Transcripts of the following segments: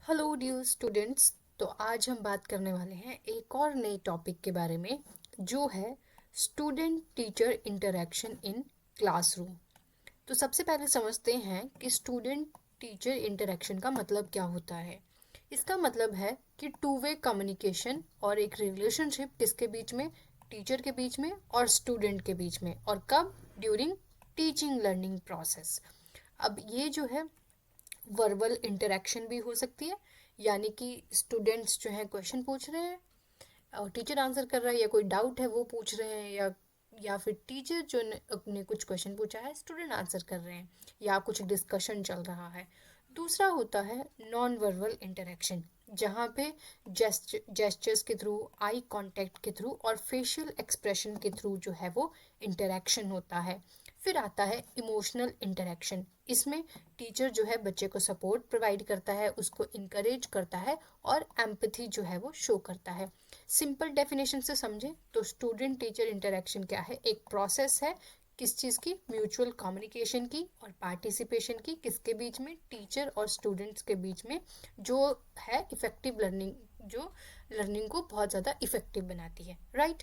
Hello dear students. तो आज हम बात करने वाले हैं एक और नए टॉपिक के बारे में जो है student teacher interaction in classroom. तो सबसे पहले समझते हैं कि स्टूडेंट टीचर इंटरेक्शन का मतलब क्या होता है। इसका मतलब है कि टू वे कम्युनिकेशन और एक रिलेशनशिप किसके बीच में, टीचर के बीच में और स्टूडेंट के बीच में, और कब, ड्यूरिंग टीचिंग लर्निंग प्रोसेस। अब ये जो है वर्बल इंटरेक्शन भी हो सकती है, यानी कि स्टूडेंट्स जो है क्वेश्चन पूछ रहे हैं और टीचर आंसर कर रहा है, या कोई डाउट है वो पूछ रहे हैं, या फिर टीचर जो ने कुछ क्वेश्चन पूछा है स्टूडेंट आंसर कर रहे हैं, या कुछ डिस्कशन चल रहा है। दूसरा होता है नॉन वर्बल इंटरेक्शन, जहाँ पे जेस्चर्स के थ्रू, आई कांटेक्ट के थ्रू और फेशियल एक्सप्रेशन के थ्रू जो है वो इंटरेक्शन होता है। फिर आता है इमोशनल इंटरेक्शन। इसमें टीचर जो है बच्चे को सपोर्ट प्रोवाइड करता है, उसको इनकरेज करता है और एम्पैथी जो है वो शो करता है। सिंपल डेफिनेशन से समझें तो स्टूडेंट टीचर इंटरेक्शन क्या है, एक प्रोसेस है किस चीज़ की, म्यूचुअल कम्युनिकेशन की और पार्टिसिपेशन की, किसके बीच में, टीचर और स्टूडेंट्स के बीच में, जो है इफेक्टिव लर्निंग, जो लर्निंग को बहुत ज़्यादा इफेक्टिव बनाती है, राइट।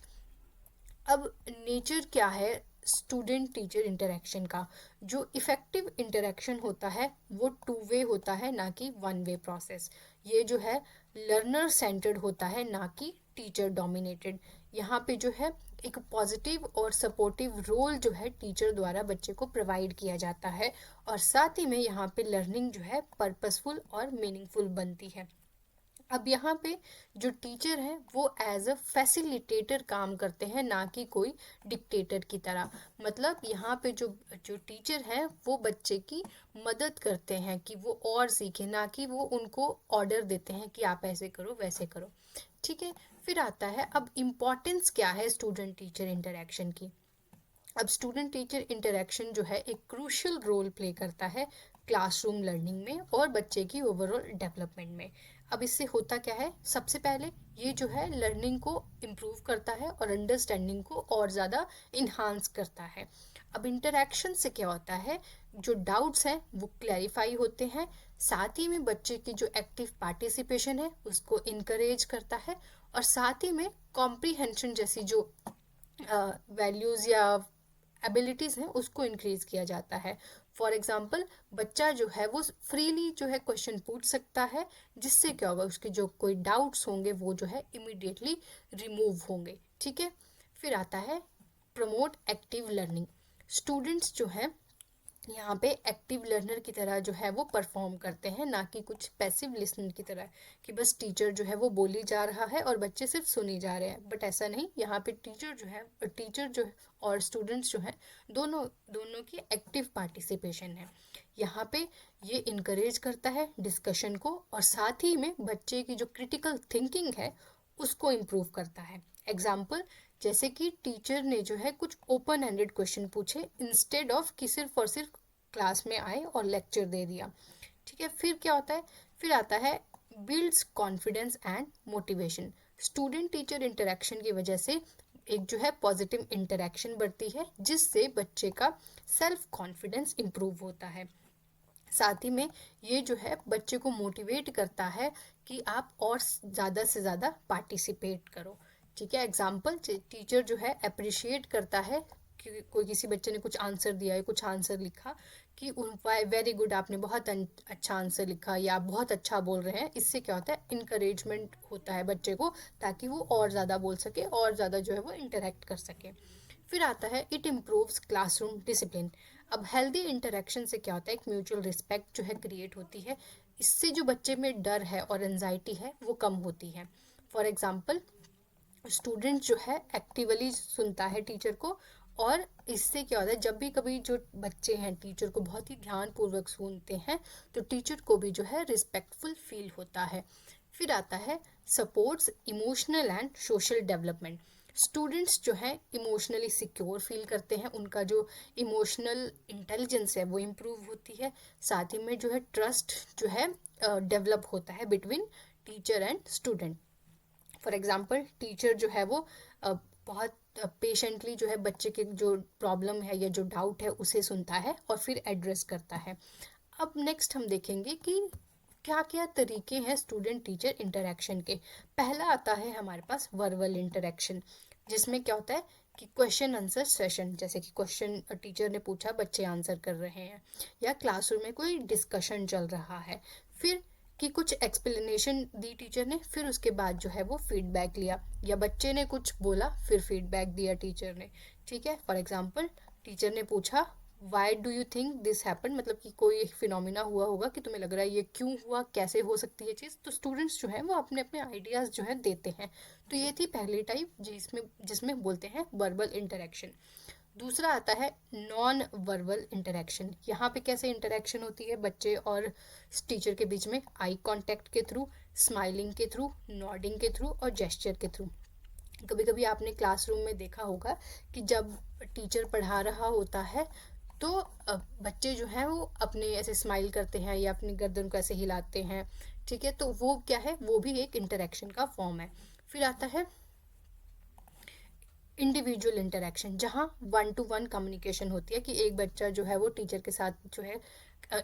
अब नेचर क्या है स्टूडेंट टीचर इंटरेक्शन का। जो इफेक्टिव इंटरेक्शन होता है वो टू वे होता है, ना कि वन वे प्रोसेस। ये जो है लर्नर सेंटर्ड होता है, ना कि टीचर डोमिनेटेड। यहाँ पे जो है एक पॉजिटिव और सपोर्टिव रोल जो है टीचर द्वारा बच्चे को प्रोवाइड किया जाता है, और साथ ही में यहाँ पे लर्निंग जो है पर्पसफुल और मीनिंगफुल बनती है। अब यहाँ पे जो टीचर हैं वो एज अ फैसिलिटेटर काम करते हैं, ना कि कोई डिक्टेटर की तरह। मतलब यहाँ पे जो जो टीचर हैं वो बच्चे की मदद करते हैं कि वो और सीखे, ना कि वो उनको ऑर्डर देते हैं कि आप ऐसे करो वैसे करो। ठीक है। फिर आता है अब इम्पोर्टेंस क्या है स्टूडेंट टीचर इंटरेक्शन की। अब स्टूडेंट टीचर इंटरेक्शन जो है एक क्रूशियल रोल प्ले करता है क्लासरूम लर्निंग में और बच्चे की ओवरऑल डेवलपमेंट में। अब इससे होता क्या है, सबसे पहले ये जो है लर्निंग को इम्प्रूव करता है और अंडरस्टैंडिंग को और ज़्यादा इन्हांस करता है। अब इंटरेक्शन से क्या होता है, जो डाउट्स हैं वो क्लैरिफाई होते हैं, साथ ही में बच्चे की जो एक्टिव पार्टिसिपेशन है उसको इनकरेज करता है, और साथ ही में कॉम्प्रीहेंशन जैसी जो वैल्यूज़ या एबिलिटीज़ हैं उसको इंक्रीज किया जाता है। फॉर एग्जांपल बच्चा जो है वो फ्रीली जो है क्वेश्चन पूछ सकता है, जिससे क्या होगा, उसके जो कोई डाउट्स होंगे वो जो है इमिडिएटली रिमूव होंगे। ठीक है। फिर आता है प्रमोट एक्टिव लर्निंग। स्टूडेंट्स जो है यहाँ पे एक्टिव लर्नर की तरह जो है वो परफॉर्म करते हैं, ना कि कुछ पैसिव लिसनर की तरह कि बस टीचर जो है वो बोली जा रहा है और बच्चे सिर्फ सुनी जा रहे हैं। बट ऐसा नहीं, यहाँ पे टीचर जो है और स्टूडेंट्स जो हैं दोनों दोनों की एक्टिव पार्टिसिपेशन है। यहाँ पे ये इनकरेज करता है डिस्कशन को, और साथ ही में बच्चे की जो क्रिटिकल थिंकिंग है उसको इम्प्रूव करता है। एग्जाम्पल, जैसे कि टीचर ने जो है कुछ ओपन एंडेड क्वेश्चन पूछे इंस्टेड ऑफ कि सिर्फ और सिर्फ क्लास में आए और लेक्चर दे दिया। ठीक है। फिर क्या होता है, फिर आता है builds confidence and motivation. Student teacher interaction की वजह से एक जो है पॉजिटिव इंटरेक्शन बढ़ती है, जिससे बच्चे का सेल्फ कॉन्फिडेंस इम्प्रूव होता है। साथ ही में ये जो है बच्चे को मोटिवेट करता है कि आप और ज़्यादा से ज़्यादा पार्टिसिपेट करो। ठीक है। एग्जाम्पल, टीचर जो है अप्रिशिएट करता है कि कोई किसी बच्चे ने कुछ आंसर दिया है, कुछ आंसर लिखा, कि वेरी गुड, आपने बहुत अच्छा आंसर लिखा, या आप बहुत अच्छा बोल रहे हैं। इससे क्या होता है, इनकरेजमेंट होता है बच्चे को, ताकि वो और ज़्यादा बोल सके और ज़्यादा जो है वो इंटरेक्ट कर सके। फिर आता है इट इम्प्रूव्स क्लासरूम डिसिप्लिन। अब हेल्दी इंटरेक्शन से क्या होता है, एक म्यूचुअल रिस्पेक्ट जो है क्रिएट होती है। इससे जो बच्चे में डर है और एनजाइटी है वो कम होती है। फॉर एग्जाम्पल, स्टूडेंट जो है एक्टिवली सुनता है टीचर को, और इससे क्या होता है, जब भी कभी जो बच्चे हैं टीचर को बहुत ही ध्यानपूर्वक सुनते हैं तो टीचर को भी जो है रिस्पेक्टफुल फील होता है। फिर आता है supports emotional and social development. Students जो है इमोशनली सिक्योर फील करते हैं, उनका जो इमोशनल इंटेलिजेंस है वो इम्प्रूव होती है। साथ ही में जो है ट्रस्ट जो है डेवलप होता है between teacher and student. For example, teacher जो है वो बहुत पेशेंटली जो है बच्चे के जो प्रॉब्लम है या जो डाउट है उसे सुनता है और फिर एड्रेस करता है। अब नेक्स्ट हम देखेंगे कि क्या क्या तरीके हैं स्टूडेंट टीचर इंटरेक्शन के। पहला आता है हमारे पास वर्बल इंटरेक्शन, जिसमें क्या होता है कि क्वेश्चन आंसर सेशन, जैसे कि क्वेश्चन टीचर ने पूछा, बच्चे आंसर कर रहे हैं, या क्लासरूम में कोई डिस्कशन चल रहा है, फिर कि कुछ एक्सप्लेनेशन दी टीचर ने, फिर उसके बाद जो है वो फीडबैक लिया, या बच्चे ने कुछ बोला फिर फीडबैक दिया टीचर ने। ठीक है, फॉर एग्जांपल टीचर ने पूछा why do you think this happen, मतलब कि कोई फिनोमिना हुआ होगा कि तुम्हें लग रहा है ये क्यों हुआ, कैसे हो सकती है चीज़, तो स्टूडेंट्स जो हैं वो अपने अपने आइडियाज़ जो है देते हैं। तो ये थी पहली टाइप जिसमें जिसमें बोलते हैं वर्बल इंटरेक्शन। दूसरा आता है नॉन वर्बल इंटरेक्शन। यहाँ पे कैसे इंटरेक्शन होती है बच्चे और टीचर के बीच में, आई कांटेक्ट के थ्रू, स्माइलिंग के थ्रू, नॉडिंग के थ्रू और जेस्चर के थ्रू। कभी कभी आपने क्लासरूम में देखा होगा कि जब टीचर पढ़ा रहा होता है तो बच्चे जो हैं वो अपने ऐसे स्माइल करते हैं या अपनी गर्दन को ऐसे हिलाते हैं। ठीक है, तो वो क्या है, वो भी एक इंटरेक्शन का फॉर्म है। फिर आता है इंडिविजुअल इंटरेक्शन, जहाँ वन टू वन कम्युनिकेशन होती है, कि एक बच्चा जो है वो टीचर के साथ जो है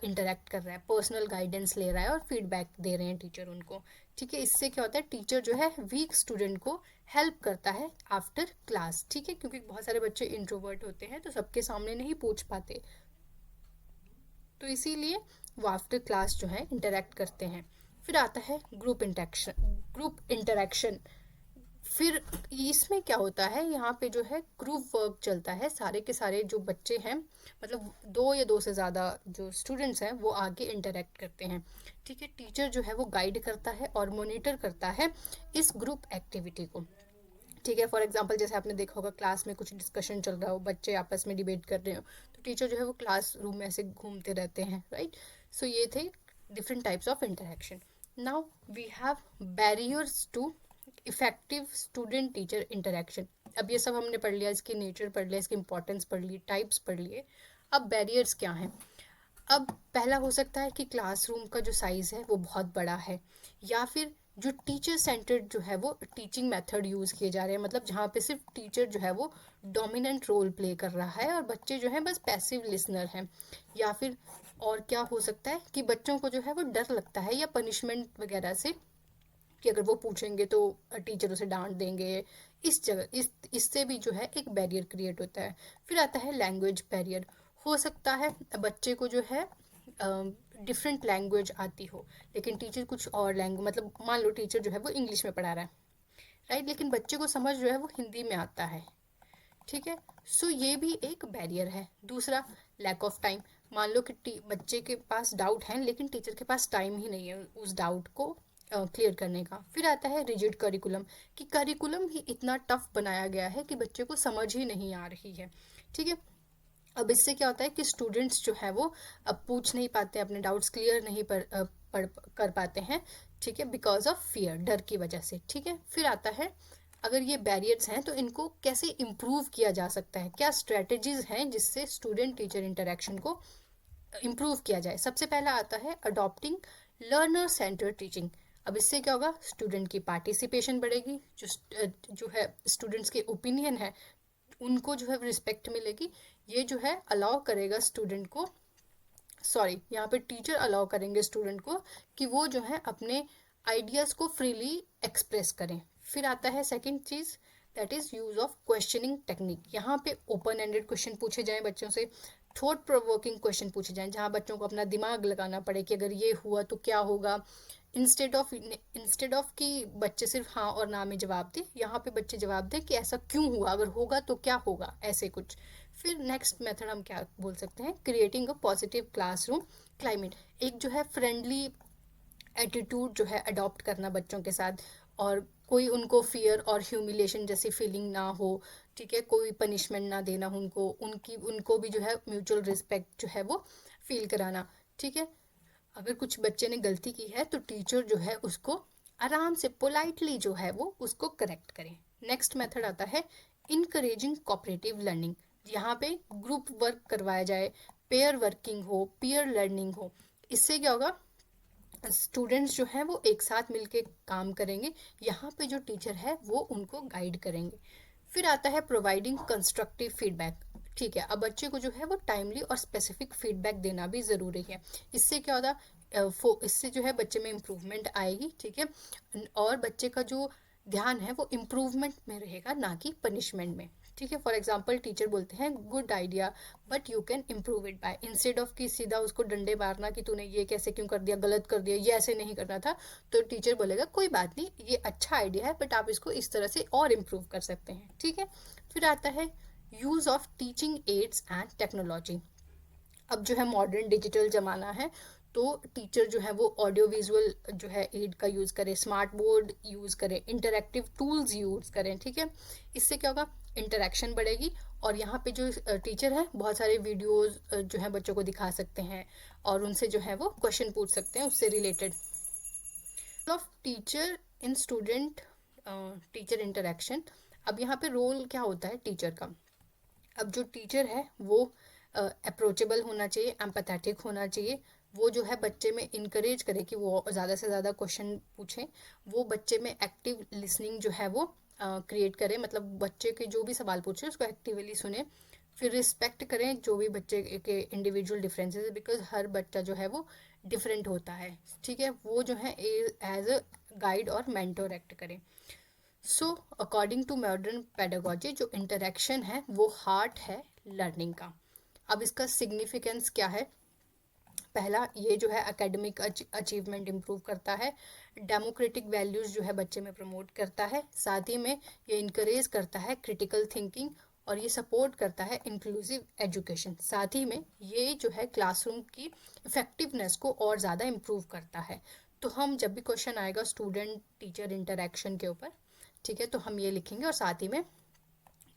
इंटरेक्ट कर रहा है, पर्सनल गाइडेंस ले रहा है और फीडबैक दे रहे हैं टीचर उनको। ठीक है, इससे क्या होता है, टीचर जो है वीक स्टूडेंट को हेल्प करता है आफ्टर क्लास। ठीक है, क्योंकि बहुत सारे बच्चे इंट्रोवर्ट होते हैं तो सबके सामने नहीं पूछ पाते, तो इसीलिए वो आफ्टर क्लास जो है इंटरेक्ट करते हैं। फिर आता है ग्रुप इंटरेक्शन। फिर इसमें क्या होता है, यहाँ पे जो है ग्रुप वर्क चलता है, सारे के सारे जो बच्चे हैं, मतलब दो या दो से ज़्यादा जो स्टूडेंट्स हैं वो आगे इंटरेक्ट करते हैं। ठीक है, टीचर जो है वो गाइड करता है और मॉनिटर करता है इस ग्रुप एक्टिविटी को। ठीक है, फॉर एग्जांपल जैसे आपने देखा होगा क्लास में कुछ डिस्कशन चल रहा हो, बच्चे आपस में डिबेट कर रहे हो, तो टीचर जो है वो क्लास रूम में ऐसे घूमते रहते हैं, राइट। सो ये थे different types of interaction. Now we have barriers to effective student teacher interaction. अब ये सब हमने पढ़ लिया, इसकी नेचर पढ़ लिया, इसकी इंपॉर्टेंस पढ़ ली, टाइप्स पढ़ लिए। अब बैरियर्स क्या हैं। अब पहला हो सकता है कि क्लासरूम का जो साइज़ है वो बहुत बड़ा है, या फिर जो टीचर सेंटर्ड जो है वो टीचिंग मेथड यूज़ किए जा रहे हैं, मतलब जहाँ पे सिर्फ टीचर जो है वो डोमिनेंट रोल प्ले कर रहा है और बच्चे जो हैं बस पैसिव लिसनर हैं। या फिर और क्या हो सकता है कि बच्चों को जो है वो डर लगता है या पनिशमेंट वगैरह से, कि अगर वो पूछेंगे तो टीचर उसे डांट देंगे। इस जगह इससे भी जो है एक बैरियर क्रिएट होता है। फिर आता है लैंग्वेज बैरियर। हो सकता है बच्चे को जो है डिफरेंट लैंग्वेज आती हो, लेकिन टीचर कुछ और लैंग्वेज, मतलब मान लो टीचर जो है वो इंग्लिश में पढ़ा रहा है, राइट, लेकिन बच्चे को समझ जो है वो हिंदी में आता है। ठीक है, सो ये भी एक बैरियर है। दूसरा, लैक ऑफ टाइम। मान लो कि बच्चे के पास डाउट है लेकिन टीचर के पास टाइम ही नहीं है उस डाउट को क्लियर करने का। फिर आता है रिजिड करिकुलम, कि करिकुलम ही इतना टफ बनाया गया है कि बच्चे को समझ ही नहीं आ रही है। ठीक है, अब इससे क्या होता है कि स्टूडेंट्स जो है वो अब पूछ नहीं पाते, अपने डाउट्स क्लियर नहीं पढ़ कर पाते हैं। ठीक है, बिकॉज ऑफ फियर, डर की वजह से। ठीक है, फिर आता है अगर ये बैरियर्स हैं तो इनको कैसे इम्प्रूव किया जा सकता है, क्या स्ट्रेटजीज हैं जिससे स्टूडेंट टीचर इंटरेक्शन को इम्प्रूव किया जाए। सबसे पहला आता है अडॉप्टिंग लर्नर सेंटर टीचिंग। अब इससे क्या होगा, स्टूडेंट की पार्टिसिपेशन बढ़ेगी, जो है स्टूडेंट्स के ओपिनियन है उनको जो है रिस्पेक्ट मिलेगी। ये जो है अलाउ करेगा स्टूडेंट को, सॉरी यहाँ पे टीचर अलाउ करेंगे स्टूडेंट को कि वो जो है अपने आइडियाज़ को फ्रीली एक्सप्रेस करें। फिर आता है second cheese, that is use of questioning technique. यहाँ पे ओपन एंडेड क्वेश्चन पूछे जाएं बच्चों से, थॉट प्रोवोकिंग क्वेश्चन पूछे जाएं, जहाँ बच्चों को अपना दिमाग लगाना पड़े कि अगर ये हुआ तो क्या होगा। इंस्टेड ऑफ कि बच्चे सिर्फ हाँ और ना में जवाब दें, यहाँ पे बच्चे जवाब दें कि ऐसा क्यों हुआ, अगर होगा तो क्या होगा, ऐसे कुछ। फिर नेक्स्ट मेथड हम क्या बोल सकते हैं, creating a positive classroom climate. एक जो है फ्रेंडली एटीट्यूड जो है अडॉप्ट करना बच्चों के साथ, और कोई उनको फियर और ह्यूमिलेशन जैसी फीलिंग ना हो। ठीक है, कोई पनिशमेंट ना देना उनको, उनको भी जो है म्यूचुअल रिस्पेक्ट जो है वो फील कराना। ठीक है, अगर कुछ बच्चे ने गलती की है तो टीचर जो है उसको आराम से पोलाइटली जो है वो उसको करेक्ट करें। नेक्स्ट मेथड आता है इनकरेजिंग कोऑपरेटिव लर्निंग। यहाँ पे ग्रुप वर्क करवाया जाए, पेयर वर्किंग हो, पीयर लर्निंग हो। इससे क्या होगा, स्टूडेंट्स जो हैं वो एक साथ मिलके काम करेंगे, यहाँ पे जो टीचर है वो उनको गाइड करेंगे। फिर आता है प्रोवाइडिंग कंस्ट्रक्टिव फीडबैक। ठीक है, अब बच्चे को जो है वो टाइमली और स्पेसिफिक फीडबैक देना भी ज़रूरी है। इससे क्या होता, इससे जो है बच्चे में इम्प्रूवमेंट आएगी, ठीक है, और बच्चे का जो ध्यान है वो इम्प्रूवमेंट में रहेगा, ना कि पनिशमेंट में, ठीक है। फॉर एग्जाम्पल टीचर बोलते हैं good idea but you can improve it by, instead of कि सीधा उसको डंडे मारना कि तूने ये कैसे क्यों कर दिया, गलत कर दिया, ये ऐसे नहीं करना था, तो टीचर बोलेगा कोई बात नहीं, ये अच्छा आइडिया है बट आप इसको इस तरह से और इम्प्रूव कर सकते हैं, ठीक है। फिर आता है use of teaching ads and technology. अब जो है मॉडर्न डिजिटल ज़माना है, तो टीचर जो है वो ऑडियो विजुअल जो है एड का यूज़ करें, स्मार्ट बोर्ड यूज़ करें, इंटरैक्टिव टूल्स यूज़ करें, ठीक है। इससे क्या होगा, इंटरेक्शन बढ़ेगी, और यहाँ पे जो टीचर है बहुत सारे वीडियोस जो है बच्चों को दिखा सकते हैं और उनसे जो है वो क्वेश्चन पूछ सकते हैं उससे related. Of teacher in student teacher interaction. अब यहाँ पे रोल क्या होता है टीचर का। अब जो टीचर है वो अप्रोचेबल होना चाहिए, एम्पैथेटिक होना चाहिए, वो जो है बच्चे में इनकरेज करे कि वो ज़्यादा से ज़्यादा क्वेश्चन पूछें, वो बच्चे में एक्टिव लिसनिंग जो है वो क्रिएट करें, मतलब बच्चे के जो भी सवाल पूछे उसको एक्टिवली सुने। फिर रिस्पेक्ट करें जो भी बच्चे के इंडिविजुअल डिफरेंसेस, बिकॉज हर बच्चा जो है वो डिफरेंट होता है, ठीक है। वो जो है एज अ गाइड और मेंटोर एक्ट करें। So according to modern pedagogy जो इंटरेक्शन है वो हार्ट है लर्निंग का। अब इसका सिग्निफिकेंस क्या है। पहला, ये जो है एकेडमिक अचीवमेंट इम्प्रूव करता है, डेमोक्रेटिक वैल्यूज़ जो है बच्चे में प्रमोट करता है, साथ ही में ये इनकरेज करता है क्रिटिकल थिंकिंग, और ये सपोर्ट करता है इंक्लूसिव एजुकेशन। साथ ही में ये जो है क्लासरूम की इफ़ेक्टिवनेस को और ज़्यादा इम्प्रूव करता है। तो हम जब भी क्वेश्चन आएगा स्टूडेंट टीचर इंटरेक्शन के ऊपर, ठीक है, तो हम ये लिखेंगे, और साथ ही में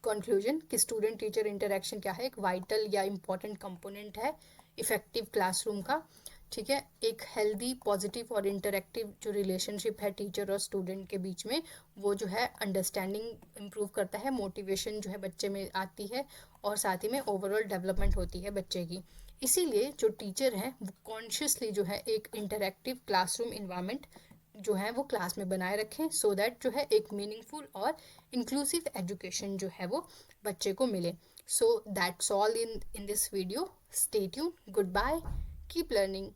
कंक्लूजन कि स्टूडेंट टीचर इंटरेक्शन क्या है, एक वाइटल या इम्पॉर्टेंट कंपोनेंट है इफ़ेक्टिव क्लासरूम का, ठीक है। एक हेल्दी पॉजिटिव और इंटरेक्टिव जो रिलेशनशिप है टीचर और स्टूडेंट के बीच में, वो जो है अंडरस्टैंडिंग इम्प्रूव करता है, मोटिवेशन जो है बच्चे में आती है, और साथ ही में ओवरऑल डेवलपमेंट होती है बच्चे की। इसीलिए जो टीचर हैं वो कॉन्शियसली जो है एक इंटरेक्टिव क्लासरूम इन्वायरमेंट जो है वो क्लास में बनाए रखें, सो दैट जो है एक मीनिंगफुल और इंक्लूसिव एजुकेशन जो है वो बच्चे को मिले। So that's all in this video. Stay tune, good bye, keep learning.